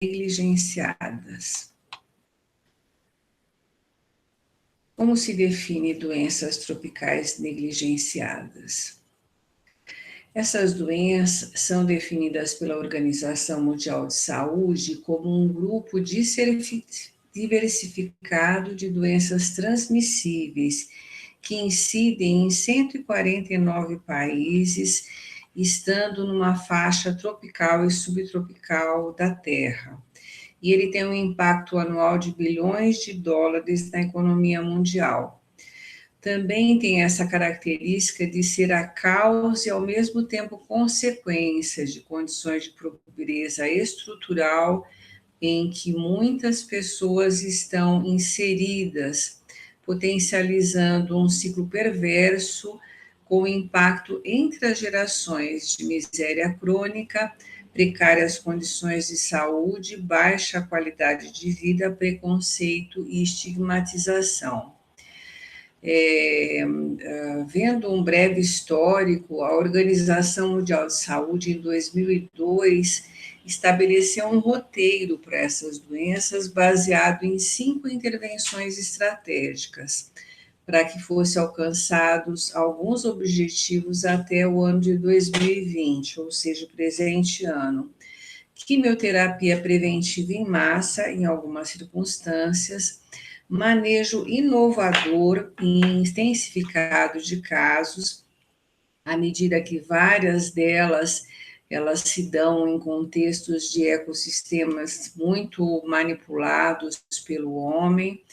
negligenciadas. Como se define doenças tropicais negligenciadas? Essas doenças são definidas pela Organização Mundial de Saúde como um grupo diversificado de doenças transmissíveis que incidem em 149 países, estando numa faixa tropical e subtropical da Terra. E ele tem um impacto anual de bilhões de dólares na economia mundial. Também tem essa característica de ser a causa e, ao mesmo tempo, consequência de condições de pobreza estrutural em que muitas pessoas estão inseridas, potencializando um ciclo perverso com impacto entre as gerações de miséria crônica, precárias condições de saúde, baixa qualidade de vida, preconceito e estigmatização. Vendo um breve histórico, a Organização Mundial de Saúde, em 2002, estabeleceu um roteiro para essas doenças baseado em 5 intervenções estratégicas, para que fossem alcançados alguns objetivos até o ano de 2020, ou seja, o presente ano. Quimioterapia preventiva em massa, em algumas circunstâncias, manejo inovador e intensificado de casos, à medida que várias delas elas se dão em contextos de ecossistemas muito manipulados pelo homem,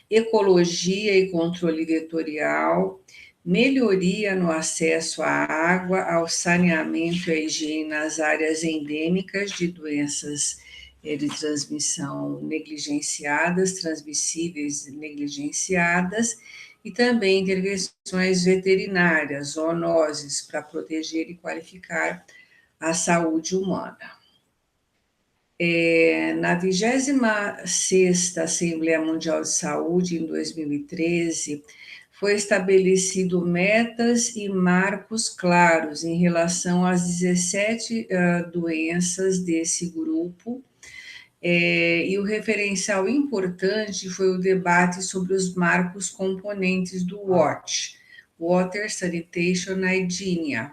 ecologia e controle vetorial, melhoria no acesso à água, ao saneamento e à higiene nas áreas endêmicas de doenças de transmissão negligenciadas, transmissíveis negligenciadas, e também intervenções veterinárias, zoonoses, para proteger e qualificar a saúde humana. Na 26ª Assembleia Mundial de Saúde, em 2013, foi estabelecido metas e marcos claros em relação às 17 doenças desse grupo, e o referencial importante foi o debate sobre os marcos componentes do WASH, Water, Sanitation, Hygiene,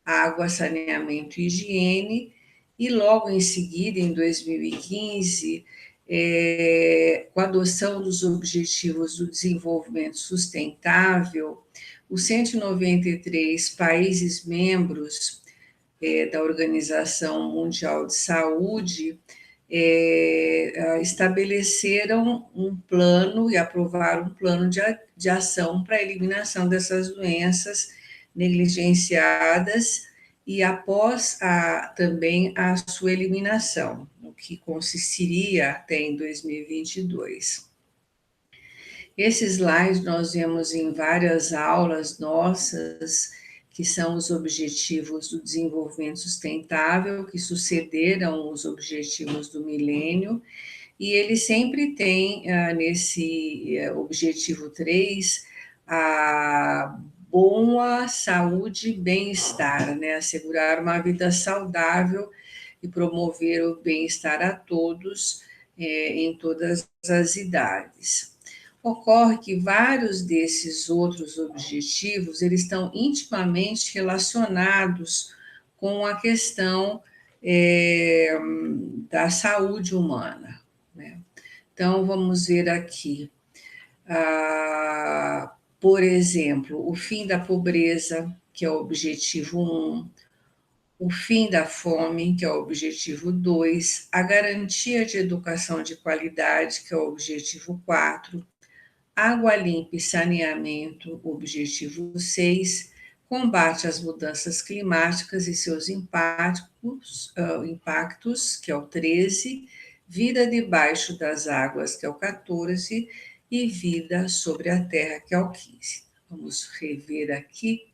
água, saneamento e higiene, e logo em seguida, em 2015, com a adoção dos Objetivos do Desenvolvimento Sustentável, os 193 países membros da Organização Mundial de Saúde estabeleceram um plano e aprovaram um plano de ação para a eliminação dessas doenças negligenciadas e após também a sua eliminação, o que consistiria até em 2022. Esses slides nós vemos em várias aulas nossas, que são os Objetivos do Desenvolvimento Sustentável, que sucederam os Objetivos do Milênio, e ele sempre tem, nesse Objetivo 3, a boa saúde e bem-estar, né? Assegurar uma vida saudável e promover o bem-estar a todos, em todas as idades. Ocorre que vários desses outros objetivos, eles estão intimamente relacionados com a questão da saúde humana, né? Então, vamos ver aqui. Por exemplo, o fim da pobreza, que é o objetivo 1, o fim da fome, que é o objetivo 2, a garantia de educação de qualidade, que é o objetivo 4, água limpa e saneamento, objetivo 6, combate às mudanças climáticas e seus impactos, que é o 13, vida debaixo das águas, que é o 14, e vida sobre a terra, que é o 15. Vamos rever aqui,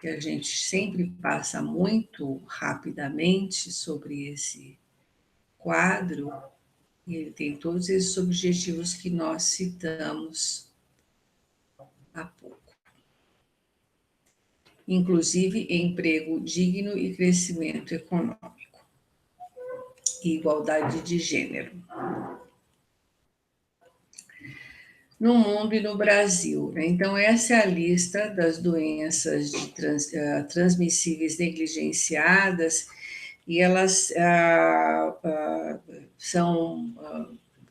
que a gente sempre passa muito rapidamente sobre esse quadro. Ele tem todos esses objetivos que nós citamos há pouco. Inclusive emprego digno e crescimento econômico. e igualdade de gênero. No mundo e no Brasil, né? Então, essa é a lista das doenças transmissíveis negligenciadas, e elas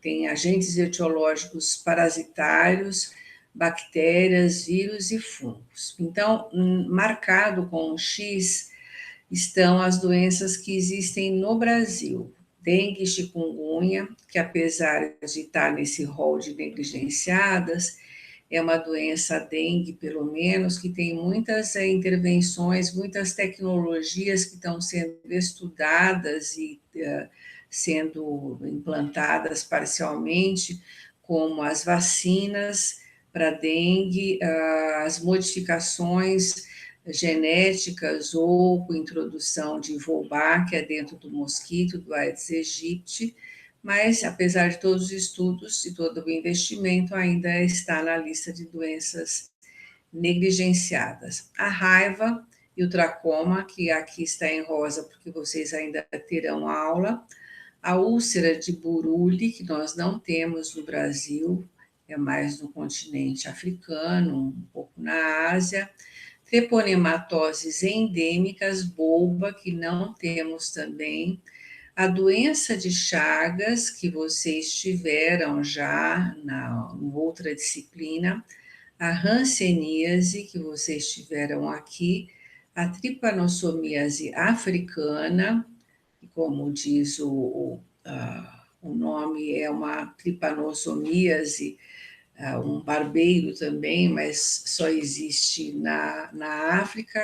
têm agentes etiológicos parasitários, bactérias, vírus e fungos. Então, marcado com um X, estão as doenças que existem no Brasil. Dengue e chikungunya, que apesar de estar nesse rol de negligenciadas, é uma doença dengue, pelo menos, que tem muitas intervenções, muitas tecnologias que estão sendo estudadas e sendo implantadas parcialmente, como as vacinas para dengue, as modificações genéticas ou com introdução de Wolbachia dentro do mosquito, do Aedes aegypti, mas, apesar de todos os estudos e todo o investimento, ainda está na lista de doenças negligenciadas. A raiva e o tracoma, que aqui está em rosa, porque vocês ainda terão aula. A úlcera de Buruli, que nós não temos no Brasil, é mais no continente africano, um pouco na Ásia. Treponematoses endêmicas, bulba, que não temos também. A doença de Chagas, que vocês tiveram já em outra disciplina. A hanseníase, que vocês tiveram aqui. A tripanossomíase africana, que, como diz o nome, é uma tripanossomíase, um barbeiro também, mas só existe na África,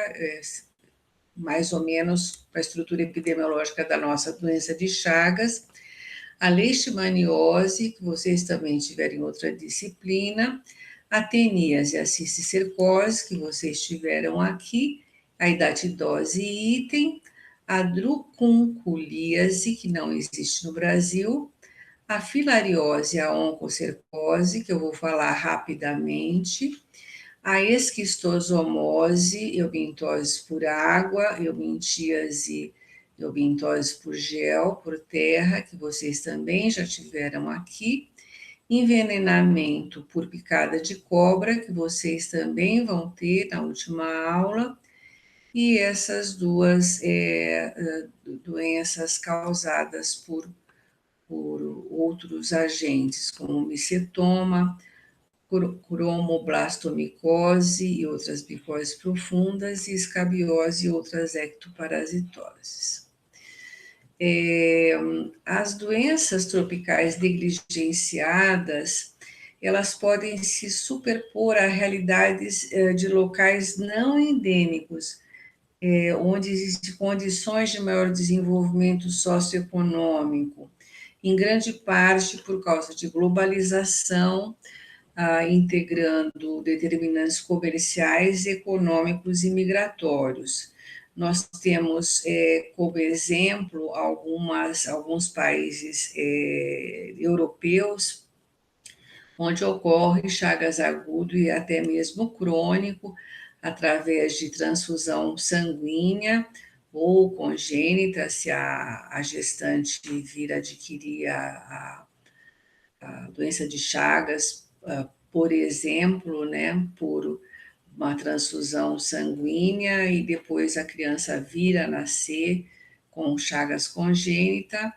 mais ou menos a estrutura epidemiológica da nossa doença de Chagas. A leishmaniose, que vocês também tiveram em outra disciplina. A teníase e a cisticercose, que vocês tiveram aqui. A hidatidose item. A drunculíase, que não existe no Brasil. A filariose, a oncocercose, que eu vou falar rapidamente. A esquistosomose, eubintose por água, eubintíase, eubintose por gel, por terra, que vocês também já tiveram aqui. Envenenamento por picada de cobra, que vocês também vão ter na última aula. E essas duas doenças causadas por outros agentes, como micetoma, cromoblastomicose e outras micoses profundas, e escabiose e outras ectoparasitoses. As doenças tropicais negligenciadas, elas podem se superpor a realidades de locais não endêmicos, onde existem condições de maior desenvolvimento socioeconômico, em grande parte por causa de globalização, integrando determinantes comerciais, econômicos e migratórios. Nós temos como exemplo alguns países europeus, onde ocorre Chagas agudo e até mesmo crônico, através de transfusão sanguínea ou congênita, se a gestante vir adquirir a doença de Chagas, por exemplo, né, por uma transfusão sanguínea, e depois a criança vir a nascer com Chagas congênita,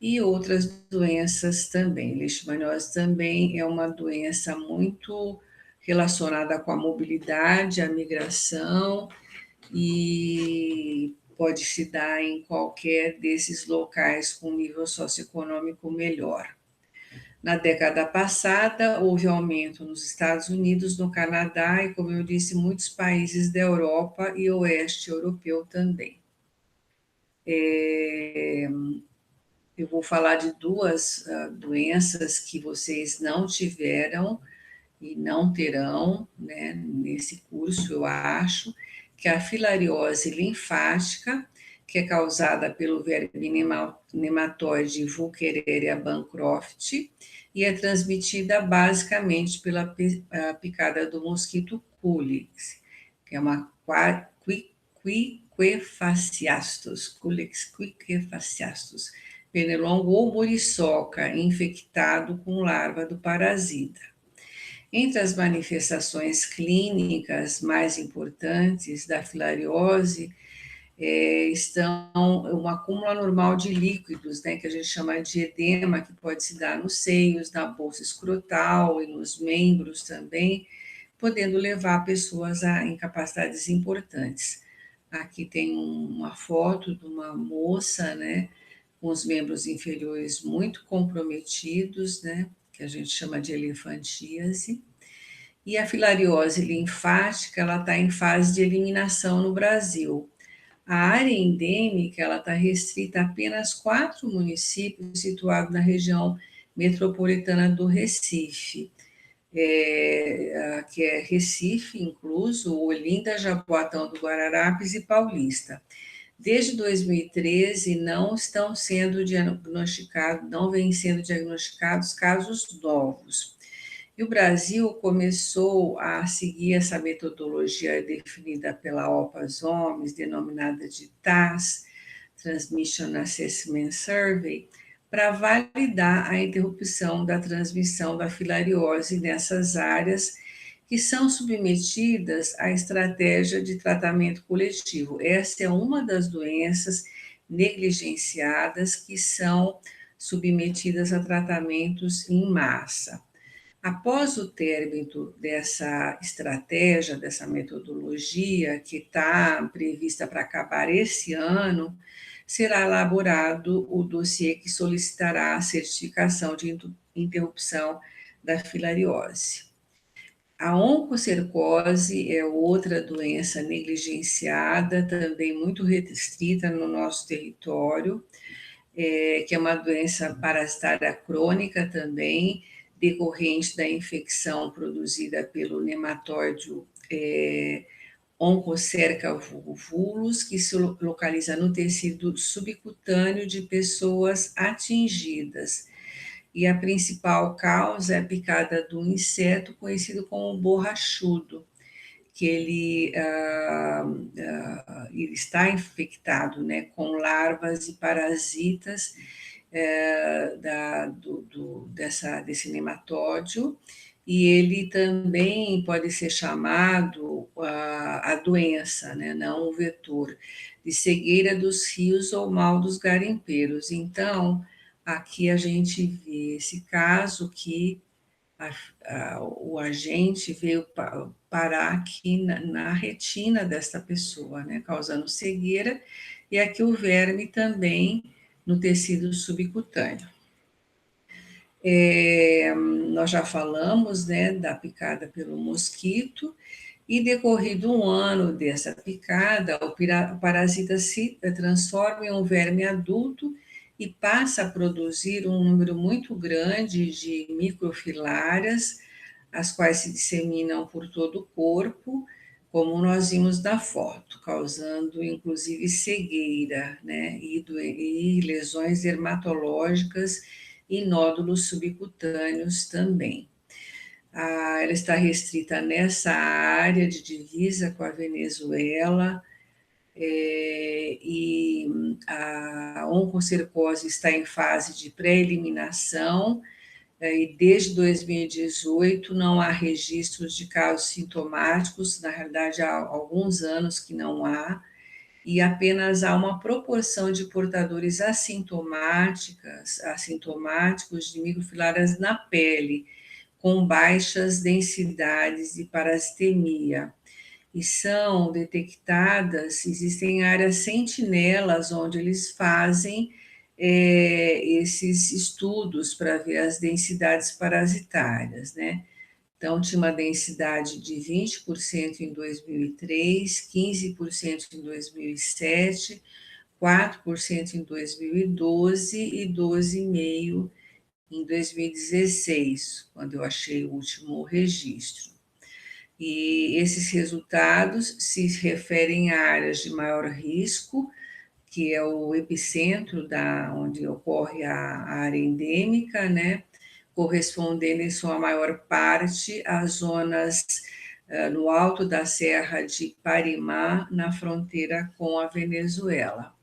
e outras doenças também. Leishmaniose também é uma doença muito relacionada com a mobilidade, a migração, e pode se dar em qualquer desses locais com nível socioeconômico melhor. Na década passada, houve aumento nos Estados Unidos, no Canadá e, como eu disse, muitos países da Europa e oeste europeu também. Eu vou falar de duas doenças que vocês não tiveram e não terão, né, nesse curso, eu acho, que é a filariose linfática, que é causada pelo verme nematóide Wuchereria bancroft, e é transmitida basicamente pela picada do mosquito Culex, que é uma Quiquefaciastus, Culex quiquefaciastus, pernilongo ou muriçoca infectado com larva do parasita. Entre as manifestações clínicas mais importantes da filariose estão um acúmulo anormal de líquidos, né, que a gente chama de edema, que pode se dar nos seios, na bolsa escrotal e nos membros também, podendo levar pessoas a incapacidades importantes. Aqui tem uma foto de uma moça, né, com os membros inferiores muito comprometidos, né, que a gente chama de elefantíase. E a filariose linfática, ela está em fase de eliminação no Brasil. A área endêmica, ela está restrita a apenas 4 municípios situados na região metropolitana do Recife, que é Recife, incluso, Olinda, Jaboatão do Guararapes e Paulista. Desde 2013, não estão sendo diagnosticados, não vêm sendo diagnosticados casos novos. E o Brasil começou a seguir essa metodologia definida pela OPAS-OMS, denominada de TAS, Transmission Assessment Survey, para validar a interrupção da transmissão da filariose nessas áreas que são submetidas à estratégia de tratamento coletivo. Essa é uma das doenças negligenciadas que são submetidas a tratamentos em massa. Após o término dessa estratégia, dessa metodologia, que está prevista para acabar esse ano, será elaborado o dossiê que solicitará a certificação de interrupção da filariose. A oncocercose é outra doença negligenciada, também muito restrita no nosso território, que é uma doença parasitária crônica também, decorrente da infecção produzida pelo nematóide Onchocerca volvulus, que se localiza no tecido subcutâneo de pessoas atingidas. E a principal causa é a picada do inseto conhecido como borrachudo, que ele está infectado, né, com larvas e parasitas desse nematóide, e ele também pode ser chamado a doença, né, não o vetor, de cegueira dos rios ou mal dos garimpeiros. Então, aqui a gente vê esse caso que o agente veio parar aqui na retina desta pessoa, né, causando cegueira, e aqui o verme também no tecido subcutâneo. Nós já falamos, né, da picada pelo mosquito, e decorrido um ano dessa picada, o parasita se transforma em um verme adulto e passa a produzir um número muito grande de microfilárias, as quais se disseminam por todo o corpo, como nós vimos na foto, causando inclusive cegueira, né, e lesões dermatológicas e nódulos subcutâneos também. Ela está restrita nessa área de divisa com a Venezuela, e a oncocercose está em fase de pré-eliminação, e desde 2018 não há registros de casos sintomáticos, na realidade há alguns anos que não há, e apenas há uma proporção de portadores assintomáticos de microfilárias na pele, com baixas densidades de parasitemia. E são detectadas, existem áreas sentinelas onde eles fazem esses estudos para ver as densidades parasitárias, né? Então, tinha uma densidade de 20% em 2003, 15% em 2007, 4% em 2012 e 12,5% em 2016, quando eu achei o último registro. E esses resultados se referem a áreas de maior risco, que é o epicentro onde ocorre a área endêmica, né? Correspondendo em sua maior parte às zonas no alto da Serra de Parimá, na fronteira com a Venezuela.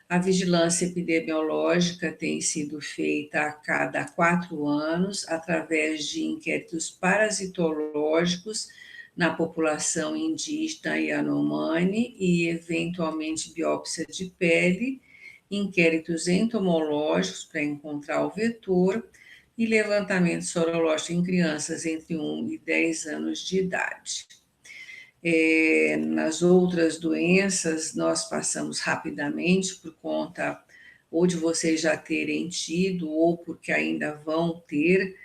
A vigilância epidemiológica tem sido feita a cada 4 anos, através de inquéritos parasitológicos na população indígena Yanomami e, eventualmente, biópsia de pele, inquéritos entomológicos para encontrar o vetor e levantamento sorológico em crianças entre 1 e 10 anos de idade. Nas outras doenças, nós passamos rapidamente por conta ou de vocês já terem tido, ou porque ainda vão ter.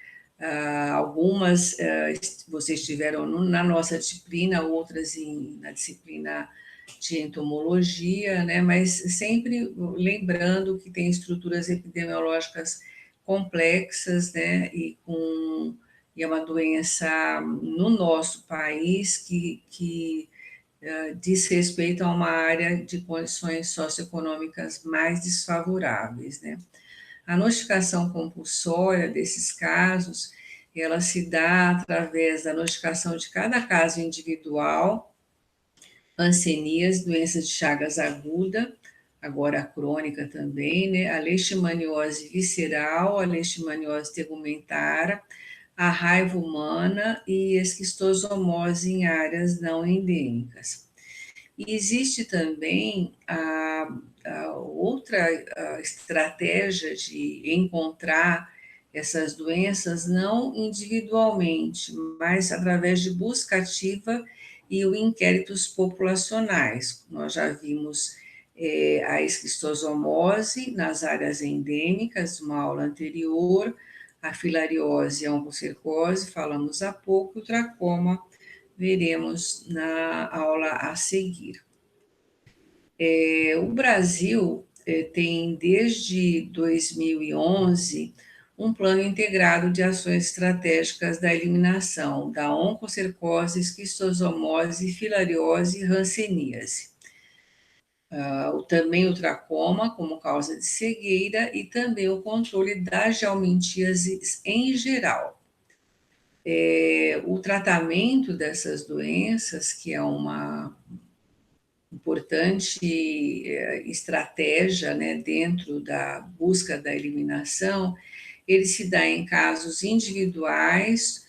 Algumas vocês tiveram na nossa disciplina, outras na disciplina de entomologia, né? Mas sempre lembrando que tem estruturas epidemiológicas complexas, né? E é uma doença no nosso país que diz respeito a uma área de condições socioeconômicas mais desfavoráveis, né? A notificação compulsória desses casos, ela se dá através da notificação de cada caso individual, hanseníase, doença de Chagas aguda, agora a crônica também, né? A leishmaniose visceral, a leishmaniose tegumentar, a raiva humana e esquistosomose em áreas não endêmicas. E existe também a outra estratégia de encontrar essas doenças não individualmente, mas através de busca ativa e o inquéritos populacionais. Nós já vimos a esquistosomose nas áreas endêmicas, uma aula anterior, a filariose e a oncocercose, falamos há pouco, o tracoma, veremos na aula a seguir. O Brasil tem, desde 2011, um plano integrado de ações estratégicas da eliminação da oncocercose, esquistosomose, filariose e hanseníase. Também o tracoma como causa de cegueira e também o controle da geomintíase em geral. O tratamento dessas doenças, que é uma importante estratégia, né, dentro da busca da eliminação, ele se dá em casos individuais,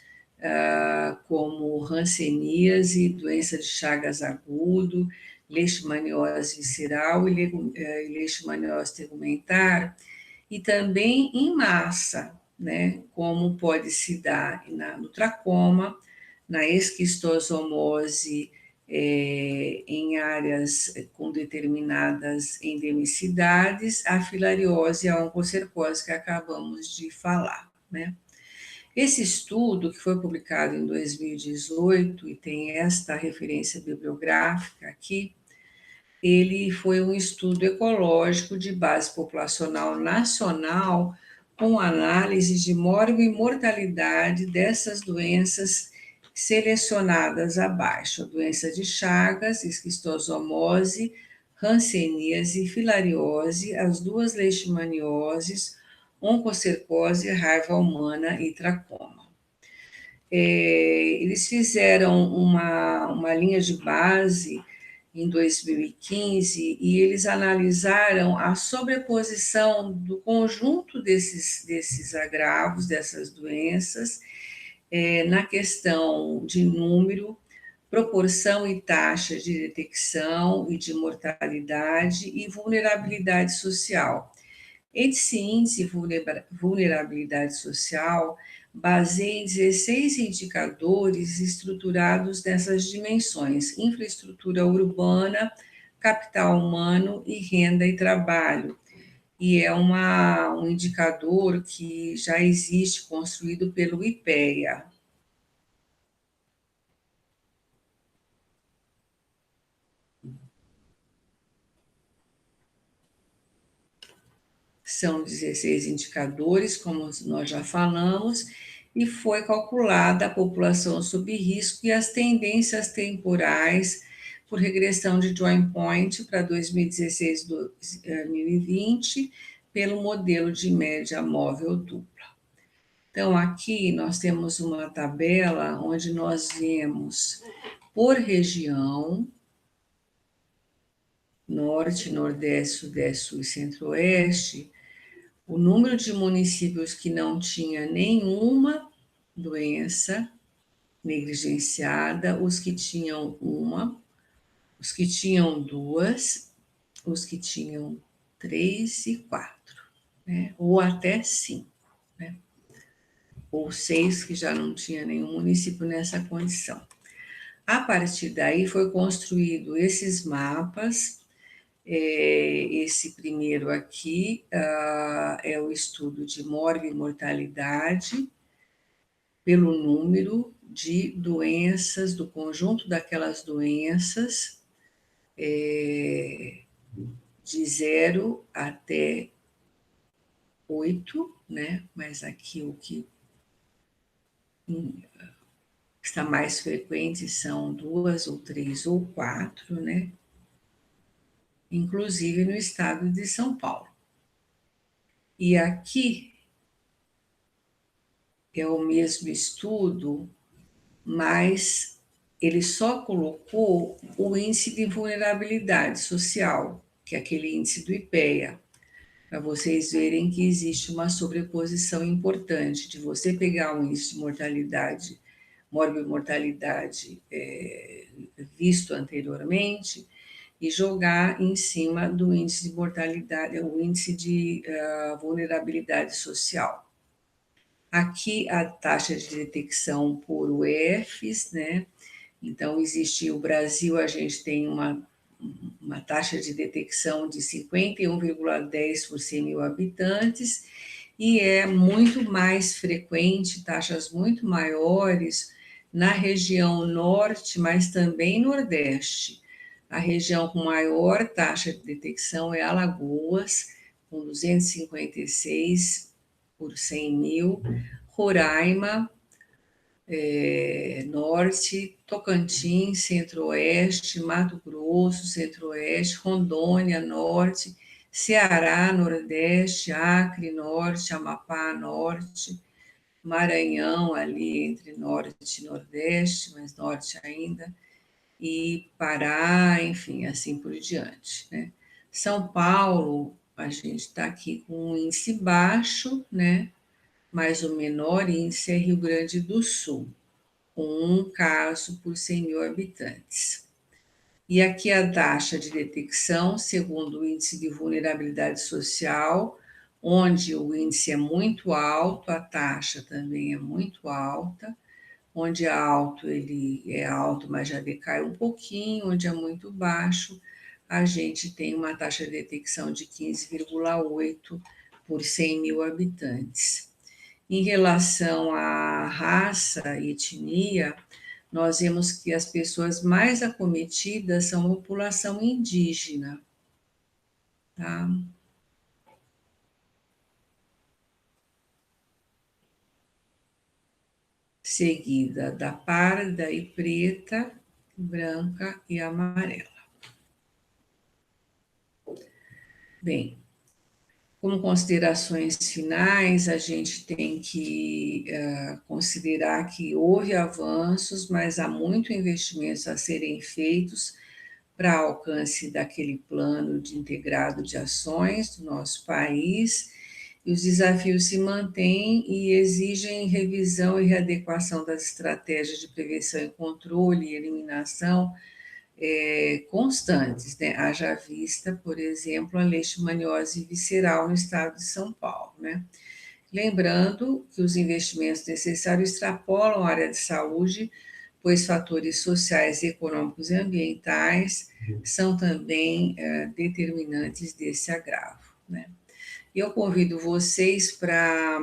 como hanseníase, doença de Chagas agudo, leishmaniose visceral e leishmaniose tegumentar, e também em massa, né, como pode se dar no tracoma, na esquistosomose, em áreas com determinadas endemicidades, a filariose e a oncocercose que acabamos de falar, né? Esse estudo, que foi publicado em 2018 e tem esta referência bibliográfica aqui, ele foi um estudo ecológico de base populacional nacional com análise de mortalidade dessas doenças selecionadas abaixo: a doença de Chagas, esquistosomose, hanseníase, filariose, as duas leishmanioses, oncocercose, raiva humana e tracoma. Eles fizeram uma linha de base em 2015 e eles analisaram a sobreposição do conjunto desses agravos, dessas doenças, na questão de número, proporção e taxa de detecção e de mortalidade e vulnerabilidade social. Esse índice de vulnerabilidade social baseia em 16 indicadores estruturados nessas dimensões: infraestrutura urbana, capital humano e renda e trabalho. E é um indicador que já existe, construído pelo IPEA. São 16 indicadores, como nós já falamos, e foi calculada a população sob risco e as tendências temporais por regressão de joint point para 2016-2020, pelo modelo de média móvel dupla. Então, aqui nós temos uma tabela onde nós vemos por região Norte, Nordeste, Sudeste, Sul e Centro-Oeste, o número de municípios que não tinha nenhuma doença negligenciada, os que tinham uma, os que tinham duas, os que tinham três e quatro, né? Ou até cinco, né? Ou seis, que já não tinha nenhum município nessa condição. A partir daí foi construído esses mapas. Esse primeiro aqui é o estudo de mortalidade pelo número de doenças, do conjunto daquelas doenças, de 0 até 8, né? Mas aqui o que está mais frequente são 2 ou 3 ou 4, né? Inclusive no estado de São Paulo. E aqui é o mesmo estudo, mas ele só colocou o índice de vulnerabilidade social, que é aquele índice do IPEA, para vocês verem que existe uma sobreposição importante de você pegar um índice de mortalidade, morbimortalidade visto anteriormente, e jogar em cima do índice de mortalidade, o índice de vulnerabilidade social. Aqui a taxa de detecção por UFs, né? Então, existe o Brasil, a gente tem uma taxa de detecção de 51,10 por 100 mil habitantes, e é muito mais frequente, taxas muito maiores na região norte, mas também nordeste. A região com maior taxa de detecção é Alagoas, com 256 por 100 mil, Roraima, Norte, Tocantins, Centro-Oeste, Mato Grosso, Centro-Oeste, Rondônia, Norte, Ceará, Nordeste, Acre, Norte, Amapá, Norte, Maranhão, ali entre Norte e Nordeste, mas Norte ainda, e Pará, enfim, assim por diante, né? São Paulo, a gente está aqui com um índice baixo, né? Mas o menor índice é Rio Grande do Sul, com 1 caso por 100 mil habitantes. E aqui a taxa de detecção, segundo o índice de vulnerabilidade social, onde o índice é muito alto, a taxa também é muito alta, onde é alto, ele é alto, mas já decai um pouquinho, onde é muito baixo, a gente tem uma taxa de detecção de 15,8 por 100 mil habitantes. Em relação à raça e etnia, nós vemos que as pessoas mais acometidas são a população indígena, tá? Seguida da parda e preta, branca e amarela. Bem, como considerações finais, a gente tem que considerar que houve avanços, mas há muito investimentos a serem feitos para alcance daquele plano de integrado de ações do nosso país, e os desafios se mantêm e exigem revisão e readequação das estratégias de prevenção e controle e eliminação constantes, né? Haja vista, por exemplo, a leishmaniose visceral no estado de São Paulo, né? Lembrando que os investimentos necessários extrapolam a área de saúde, pois fatores sociais, econômicos e ambientais são também determinantes desse agravo, né? E eu convido vocês para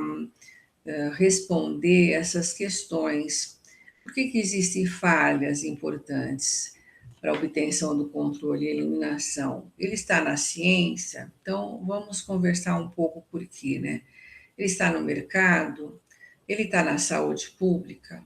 responder essas questões. Por que existem falhas importantes para a obtenção do controle e eliminação? Ele está na ciência? Então, vamos conversar um pouco por quê, né? Ele está no mercado? Ele está na saúde pública?